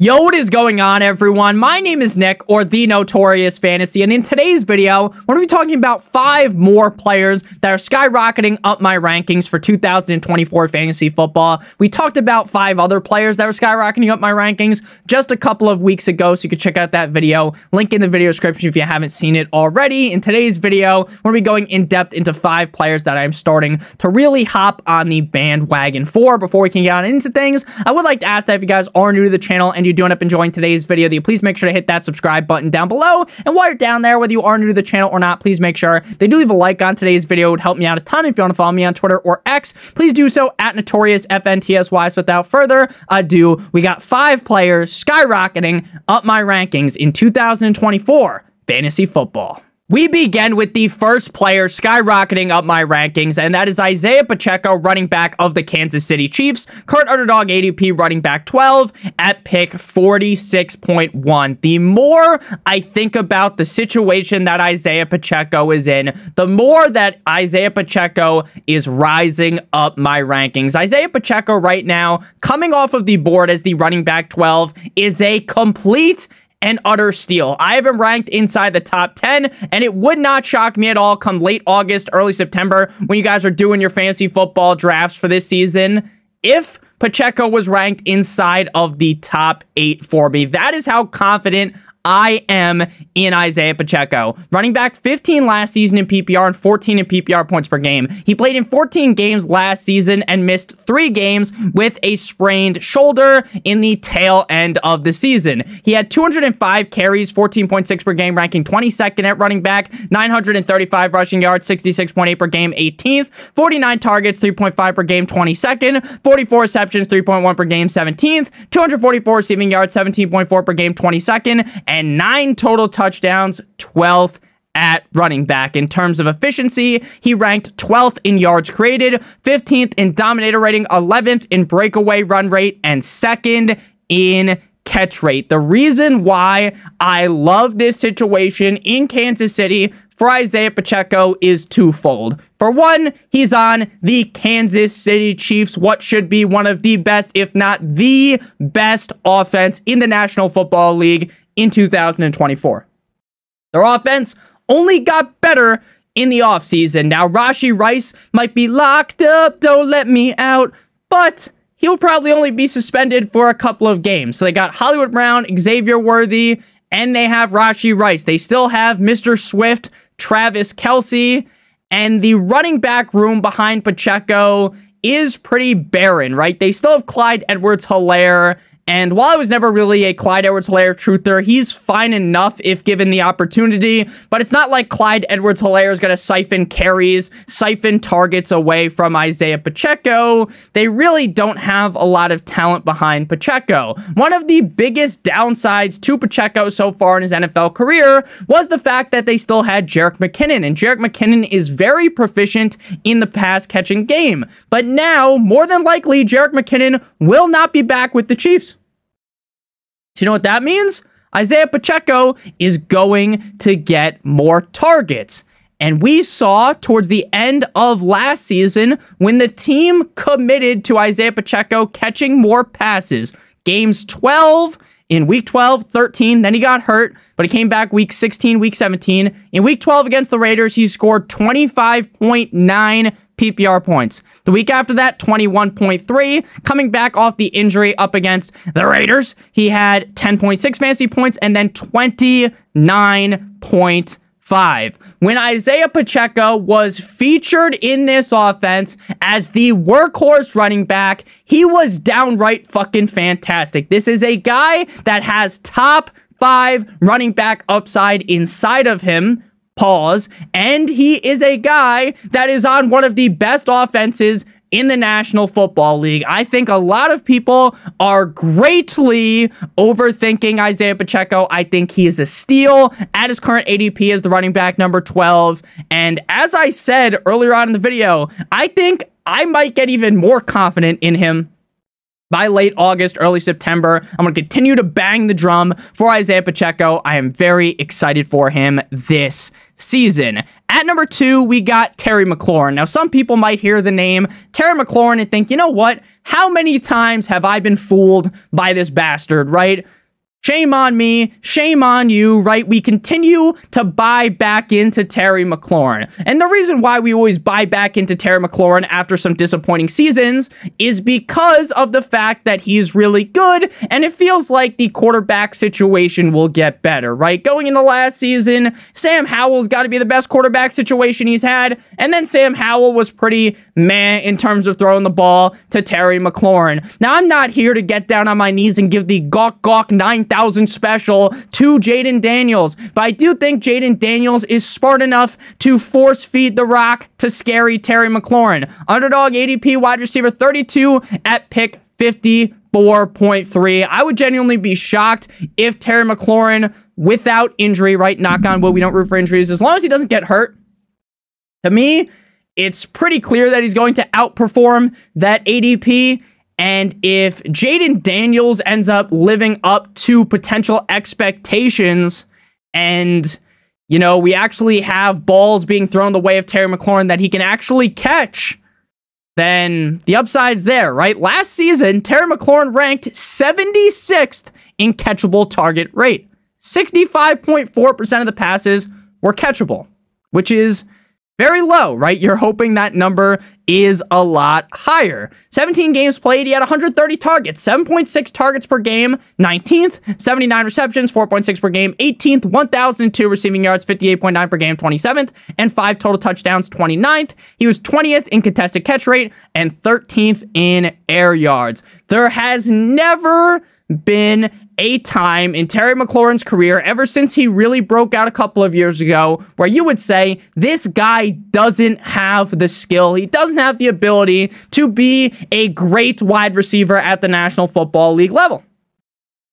Yo, what is going on, everyone? My name is Nick, or the Notorious Fantasy, and in today's video, we're going to be talking about 5 more players that are skyrocketing up my rankings for 2024 fantasy football. We talked about 5 other players that are skyrocketing up my rankings just a couple of weeks ago, so you can check out that video. Link in the video description if you haven't seen it already. In today's video, we're going to be going in depth into 5 players that I'm starting to really hop on the bandwagon for. Before we can get on into things, I would like to ask that if you guys are new to the channel and you do end up enjoying today's video, that you please make sure to hit that subscribe button down below. And while you're down there, whether you are new to the channel or not, please make sure they do leave a like on today's video. It would help me out a ton. If you want to follow me on Twitter or X, please do so at NotoriousFantasy. So without further ado, we got 5 players skyrocketing up my rankings in 2024 fantasy football. We begin with the first player skyrocketing up my rankings, and that is Isiah Pacheco, running back of the Kansas City Chiefs. Current underdog ADP, running back 12 at pick 46.1. The more I think about the situation that Isiah Pacheco is in, the more that Isiah Pacheco is rising up my rankings. Isiah Pacheco right now, coming off of the board as the running back 12, is a complete and utter steal. I have him ranked inside the top 10, and it would not shock me at all come late August, early September, when you guys are doing your fantasy football drafts for this season, if Pacheco was ranked inside of the top 8 for me. That is how confident I am in Isiah Pacheco. Running back 15 last season in PPR and 14 in PPR points per game. He played in 14 games last season and missed 3 games with a sprained shoulder in the tail end of the season. He had 205 carries, 14.6 per game, ranking 22nd at running back, 935 rushing yards, 66.8 per game, 18th, 49 targets, 3.5 per game, 22nd, 44 receptions, 3.1 per game, 17th, 244 receiving yards, 17.4 per game, 22nd, and 9 total touchdowns, 12th at running back. In terms of efficiency, he ranked 12th in yards created, 15th in dominator rating, 11th in breakaway run rate, and 2nd in catch rate. The reason why I love this situation in Kansas City for Isiah Pacheco is twofold. For one, he's on the Kansas City Chiefs, what should be one of the best, if not the best offense in the National Football League in 2024. Their offense only got better in the offseason. Now, Rashee Rice might be locked up, don't let me out, but he'll probably only be suspended for a couple of games. So they got Hollywood Brown, Xavier Worthy, and they have Rashee Rice. They still have Mr. Swift, Travis Kelce, and the running back room behind Pacheco is pretty barren, right? They still have Clyde Edwards-Helaire, and while I was never really a Clyde Edwards-Helaire truther, he's fine enough if given the opportunity, but it's not like Clyde Edwards-Helaire is going to siphon carries, siphon targets away from Isiah Pacheco. They really don't have a lot of talent behind Pacheco. One of the biggest downsides to Pacheco so far in his NFL career was the fact that they still had Jerick McKinnon, and Jerick McKinnon is very proficient in the pass-catching game. But now, more than likely, Jerick McKinnon will not be back with the Chiefs. So you know what that means? Isiah Pacheco is going to get more targets. And we saw towards the end of last season when the team committed to Isiah Pacheco catching more passes. Games 12, in week 12, 13, then he got hurt, but he came back week 16, week 17. In week 12 against the Raiders, he scored 25.9 PPR points. The week after that, 21.3. Coming back off the injury up against the Raiders, he had 10.6 fantasy points and then 29.5. When Isiah Pacheco was featured in this offense as the workhorse running back, he was downright fucking fantastic. This is a guy that has top 5 running back upside inside of him. Pause. And he is a guy that is on one of the best offenses in the National Football League. I think a lot of people are greatly overthinking Isiah Pacheco. I think he is a steal at his current ADP as the running back number 12. And as I said earlier on in the video, I think I might get even more confident in him by late August, early September. I'm going to continue to bang the drum for Isiah Pacheco. I am very excited for him this season. At At number 2, we got Terry McLaurin. Now, some people might hear the name Terry McLaurin and think, you know what? How many times have I been fooled by this bastard, right? Shame on me, shame on you, right? We continue to buy back into Terry McLaurin. And the reason why we always buy back into Terry McLaurin after some disappointing seasons is because of the fact that he's really good, and it feels like the quarterback situation will get better, right? Going into last season, Sam Howell's got to be the best quarterback situation he's had, and then Sam Howell was pretty meh in terms of throwing the ball to Terry McLaurin. Now, I'm not here to get down on my knees and give the gawk 9,000 special to Jaden Daniels, but I do think Jaden Daniels is smart enough to force feed the rock to scary Terry McLaurin. Underdog ADP wide receiver 32 at pick 54.3. I would genuinely be shocked if Terry McLaurin, without injury, right? Knock on wood, we don't root for injuries, as long as he doesn't get hurt. To me, it's pretty clear that he's going to outperform that ADP. And if Jaden Daniels ends up living up to potential expectations and, you know, we actually have balls being thrown the way of Terry McLaurin that he can actually catch, then the upside's there, right? Last season, Terry McLaurin ranked 76th in catchable target rate. 65.4% of the passes were catchable, which is very low, right? You're hoping that number is a lot higher. 17 games played, he had 130 targets, 7.6 targets per game, 19th, 79 receptions, 4.6 per game, 18th, 1,002 receiving yards, 58.9 per game, 27th, and 5 total touchdowns, 29th. He was 20th in contested catch rate and 13th in air yards. There has never been a time in Terry McLaurin's career, ever since he really broke out a couple of years ago, where you would say, this guy doesn't have the skill, he doesn't have the ability to be a great wide receiver at the National Football League level.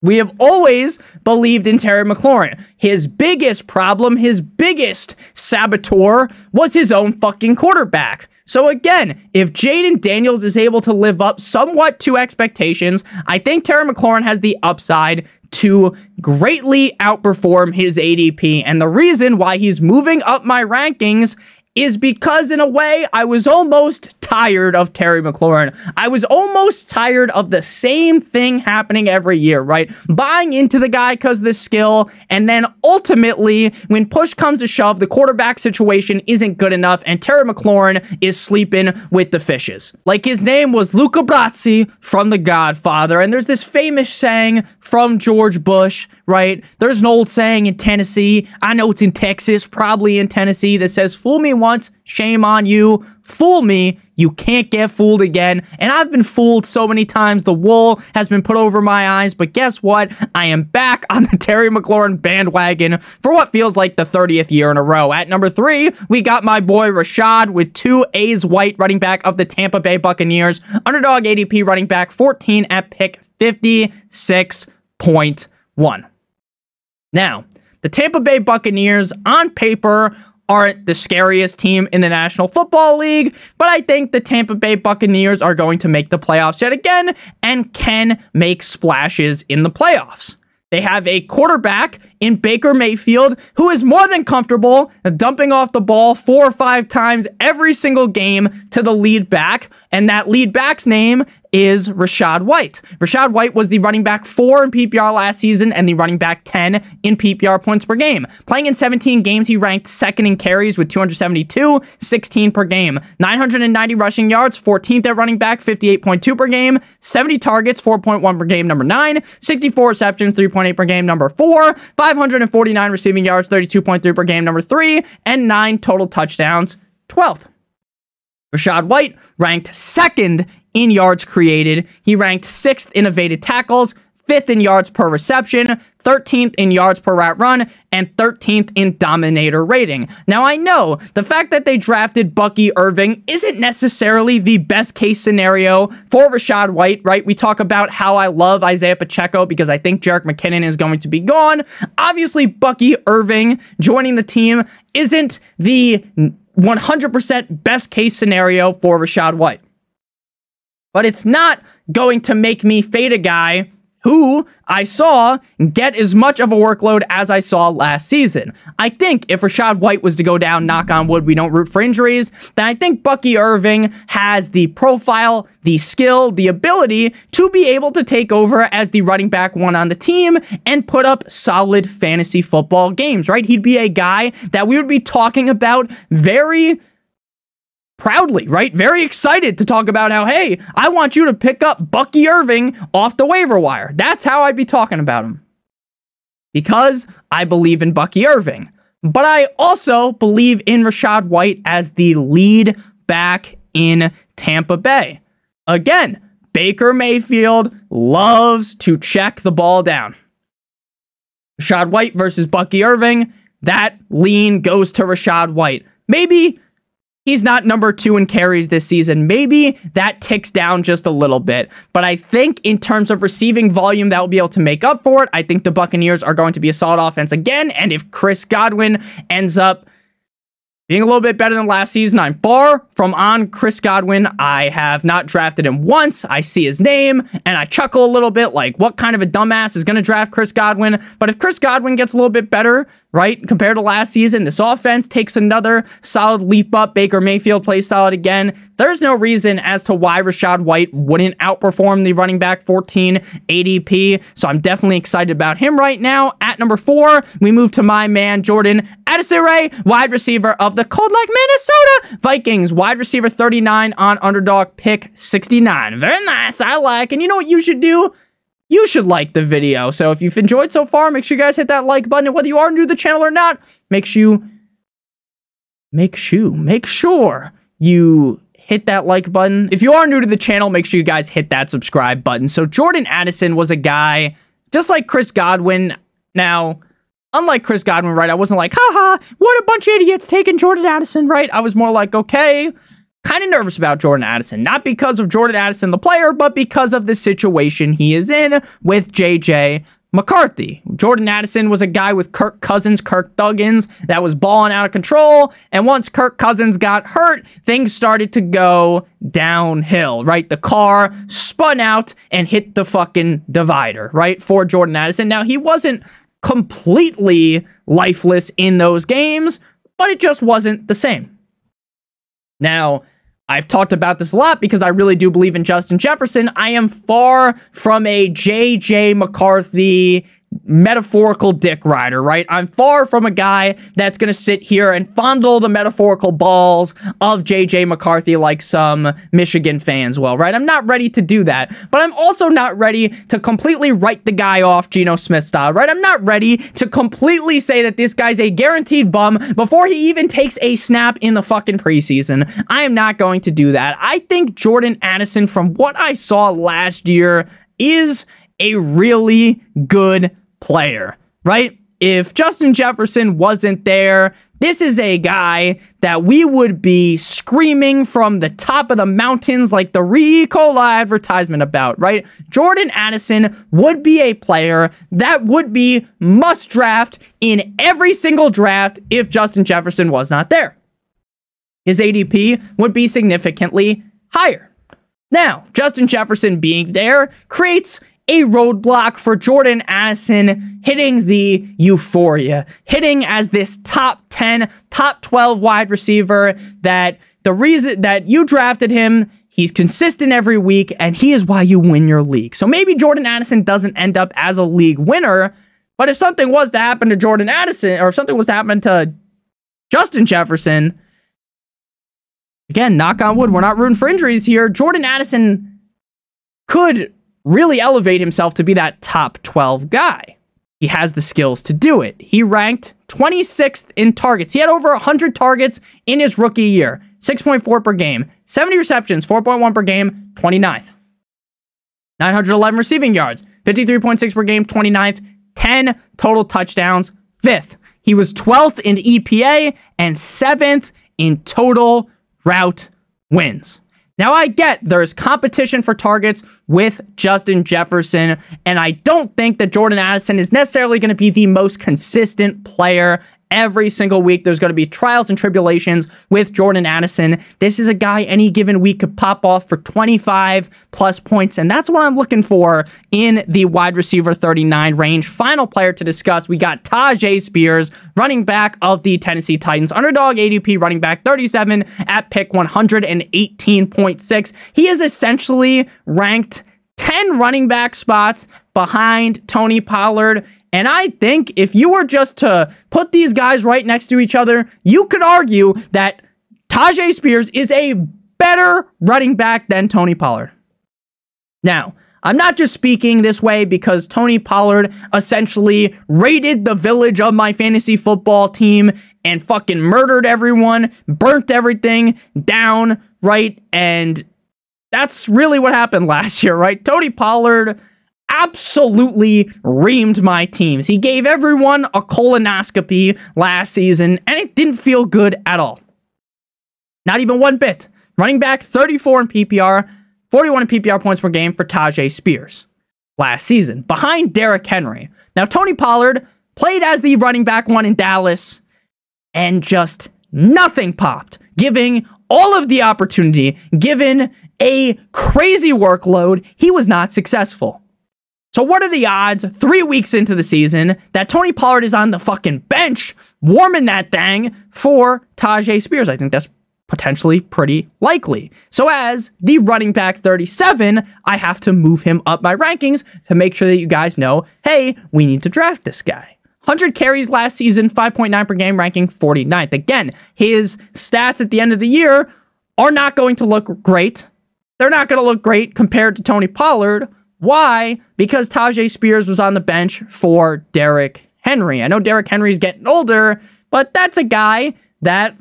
We have always believed in Terry McLaurin. His biggest problem, his biggest saboteur, was his own fucking quarterback. So again, if Jaden Daniels is able to live up somewhat to expectations, I think Terry McLaurin has the upside to greatly outperform his ADP. And the reason why he's moving up my rankings is because, in a way, I was almost tired of Terry McLaurin. I was almost tired of the same thing happening every year, right? Buying into the guy because of the skill, and then ultimately, when push comes to shove, the quarterback situation isn't good enough, and Terry McLaurin is sleeping with the fishes. Like, his name was Luca Brasi from The Godfather, and there's this famous saying from George Bush, right? There's an old saying in Tennessee, I know it's in Texas, probably in Tennessee, that says, fool me once, shame on you. Fool me, you can't get fooled again. And I've been fooled so many times, the wool has been put over my eyes, but guess what? I am back on the Terry McLaurin bandwagon for what feels like the 30th year in a row. At number 3, we got my boy Rachaad with 2 A's White, running back of the Tampa Bay Buccaneers. Underdog ADP running back 14 at pick 56.1. Now, the Tampa Bay Buccaneers, on paper, aren't the scariest team in the National Football League, but I think the Tampa Bay Buccaneers are going to make the playoffs yet again and can make splashes in the playoffs. They have a quarterback in Baker Mayfield who is more than comfortable dumping off the ball 4 or 5 times every single game to the lead back, and that lead back's name is Rachaad White. Rachaad White was the running back 4 in PPR last season and the running back 10 in PPR points per game. Playing in 17 games, he ranked 2nd in carries with 272, 16 per game. 990 rushing yards, 14th at running back, 58.2 per game. 70 targets, 4.1 per game, number 9. 64 receptions, 3.8 per game, number 4. 549 receiving yards, 32.3 per game, number 3. And 9 total touchdowns, 12th. Rachaad White ranked 2nd in yards created. He ranked 6th in evaded tackles, 5th in yards per reception, 13th in yards per route run, and 13th in dominator rating. Now, I know the fact that they drafted Bucky Irving isn't necessarily the best case scenario for Rachaad White, right? We talk about how I love Isiah Pacheco because I think Jerick McKinnon is going to be gone. Obviously, Bucky Irving joining the team isn't the 100% best case scenario for Rachaad White. But it's not going to make me fade a guy who I saw get as much of a workload as I saw last season. I think if Rachaad White was to go down, knock on wood, we don't root for injuries, then I think Bucky Irving has the profile, the skill, the ability to be able to take over as the running back one on the team and put up solid fantasy football games, right? He'd be a guy that we would be talking about very proudly, right? Very excited to talk about how, hey, I want you to pick up Bucky Irving off the waiver wire. That's how I'd be talking about him. Because I believe in Bucky Irving. But I also believe in Rachaad White as the lead back in Tampa Bay. Again, Baker Mayfield loves to check the ball down. Rachaad White versus Bucky Irving, that lean goes to Rachaad White. Maybe he's not number 2 in carries this season. Maybe that ticks down just a little bit. But I think in terms of receiving volume, that will be able to make up for it. I think the Buccaneers are going to be a solid offense again. And if Chris Godwin ends up being a little bit better than last season, I'm far from on Chris Godwin. I have not drafted him once. I see his name and I chuckle a little bit like, what kind of a dumbass is going to draft Chris Godwin? But if Chris Godwin gets a little bit better, right, compared to last season, this offense takes another solid leap up. Baker Mayfield plays solid again. There's no reason as to why Rachaad White wouldn't outperform the running back 14 ADP. So I'm definitely excited about him right now. At number 4, we move to my man, Jordan Addison, wide receiver of the cold like Minnesota Vikings, wide receiver 39 on underdog, pick 69. Very nice. I like. And you know what you should do? You should like the video. So if you've enjoyed so far, make sure you guys hit that like button. And whether you are new to the channel or not, make sure you hit that like button. If you are new to the channel, make sure you guys hit that subscribe button. So Jordan Addison was a guy just like Chris Godwin. Now, unlike Chris Godwin, right, I wasn't like, haha, what a bunch of idiots taking Jordan Addison, right? I was more like, okay, kind of nervous about Jordan Addison. Not because of Jordan Addison, the player, but because of the situation he is in with JJ McCarthy. Jordan Addison was a guy with Kirk Cousins, Kirk Thuggins, that was balling out of control. And once Kirk Cousins got hurt, things started to go downhill, right? The car spun out and hit the fucking divider, right? For Jordan Addison. Now, he wasn't completely lifeless in those games, but it just wasn't the same. Now, I've talked about this a lot because I really do believe in Justin Jefferson. I am far from a JJ McCarthy metaphorical dick rider, right? I'm far from a guy that's going to sit here and fondle the metaphorical balls of JJ McCarthy like some Michigan fans will, right? I'm not ready to do that, but I'm also not ready to completely write the guy off Geno Smith style, right? I'm not ready to completely say that this guy's a guaranteed bum before he even takes a snap in the fucking preseason. I am not going to do that. I think Jordan Addison, from what I saw last year, is a really good player, right? If Justin Jefferson wasn't there, this is a guy that we would be screaming from the top of the mountains like the Ricola advertisement about, right? Jordan Addison would be a player that would be must draft in every single draft if Justin Jefferson was not there. His ADP would be significantly higher. Now, Justin Jefferson being there creates a roadblock for Jordan Addison hitting the euphoria, hitting as this top 10, top 12 wide receiver that the reason that you drafted him, he's consistent every week, and he is why you win your league. So maybe Jordan Addison doesn't end up as a league winner, but if something was to happen to Jordan Addison, or if something was to happen to Justin Jefferson, again, knock on wood, we're not rooting for injuries here, Jordan Addison could really elevate himself to be that top 12 guy. He has the skills to do it. He ranked 26th in targets. He had over 100 targets in his rookie year, 6.4 per game, 70 receptions, 4.1 per game, 29th. 911 receiving yards, 53.6 per game, 29th, 10 total touchdowns, 5th. He was 12th in EPA and 7th in total route wins. Now, I get there's competition for targets with Justin Jefferson, and I don't think that Jordan Addison is necessarily going to be the most consistent player every single week. There's going to be trials and tribulations with Jordan Addison. This is a guy any given week could pop off for 25 plus points, and that's what I'm looking for in the wide receiver 39 range. Final player to discuss, we got Tyjae Spears, running back of the Tennessee Titans. Underdog ADP running back 37 at pick 118.6. He is essentially ranked 10 running back spots behind Tony Pollard. And I think if you were just to put these guys right next to each other, you could argue that Tyjae Spears is a better running back than Tony Pollard. Now, I'm not just speaking this way because Tony Pollard essentially raided the village of my fantasy football team and fucking murdered everyone, burnt everything down, right? And that's really what happened last year, right? Tony Pollard absolutely reamed my teams. He gave everyone a colonoscopy last season, and it didn't feel good at all. Not even one bit. Running back 34 in PPR, 41 in PPR points per game for Tyjae Spears last season, behind Derrick Henry. Now, Tony Pollard played as the running back one in Dallas, and just nothing popped, giving all of the opportunity, given a crazy workload, he was not successful. So what are the odds 3 weeks into the season that Tony Pollard is on the fucking bench warming that thing for Tyjae Spears? I think that's potentially pretty likely. So as the running back 37, I have to move him up my rankings to make sure that you guys know, hey, we need to draft this guy. 100 carries last season, 5.9 per game, ranking 49th. Again, his stats at the end of the year are not going to look great. They're not going to look great compared to Tony Pollard. Why? Because Tyjae Spears was on the bench for Derrick Henry. I know Derrick Henry's getting older, but that's a guy that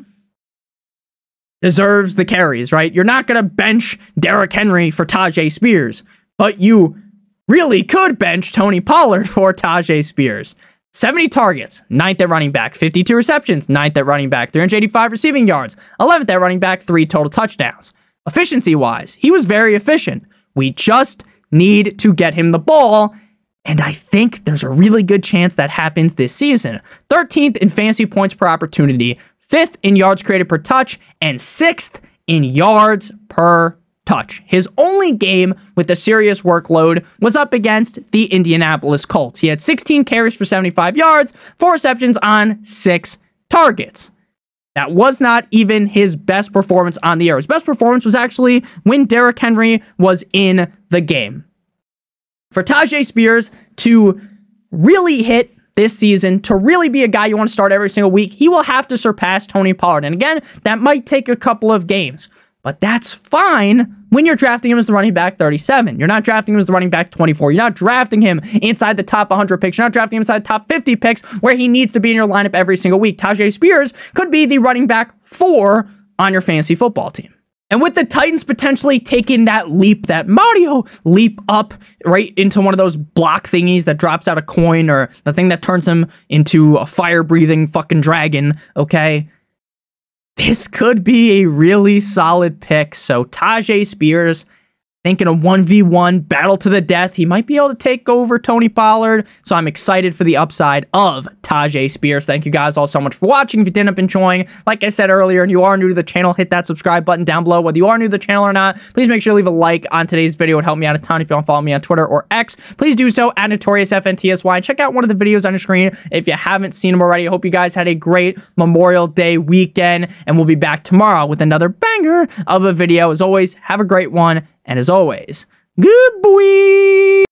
deserves the carries, right? You're not going to bench Derrick Henry for Tyjae Spears, but you really could bench Tony Pollard for Tyjae Spears. 70 targets, 9th at running back, 52 receptions, 9th at running back, 385 receiving yards, 11th at running back, 3 total touchdowns. Efficiency-wise, he was very efficient. We just need to get him the ball, and I think there's a really good chance that happens this season. 13th in fantasy points per opportunity, 5th in yards created per touch, and 6th in yards per touch. His only game with a serious workload was up against the Indianapolis Colts. He had 16 carries for 75 yards, 4 receptions on 6 targets. That was not even his best performance on the air. His best performance was actually when Derrick Henry was in the game. For Tyjae Spears to really hit this season, to really be a guy you want to start every single week, he will have to surpass Tony Pollard. And again, that might take a couple of games, but that's fine when you're drafting him as the running back 37. You're not drafting him as the running back 24. You're not drafting him inside the top 100 picks. You're not drafting him inside the top 50 picks where he needs to be in your lineup every single week. Tyjae Spears could be the running back 4 on your fantasy football team. And with the Titans potentially taking that leap, that Mario leap up right into one of those block thingies that drops out a coin, or the thing that turns him into a fire-breathing fucking dragon, okay? This could be a really solid pick. So Tyjae Spears, thinking a 1v1 battle to the death. He might be able to take over Tony Pollard. So I'm excited for the upside of Tyjae Spears. Thank you guys all so much for watching. If you did end up enjoying, like I said earlier, and you are new to the channel, hit that subscribe button down below. Whether you are new to the channel or not, please make sure to leave a like on today's video. It would help me out a ton. If you want to follow me on Twitter or X, please do so at NotoriousFantasy. And check out one of the videos on your screen if you haven't seen them already. I hope you guys had a great Memorial Day weekend, and we'll be back tomorrow with another banger of a video. As always, have a great one. And as always, good boy.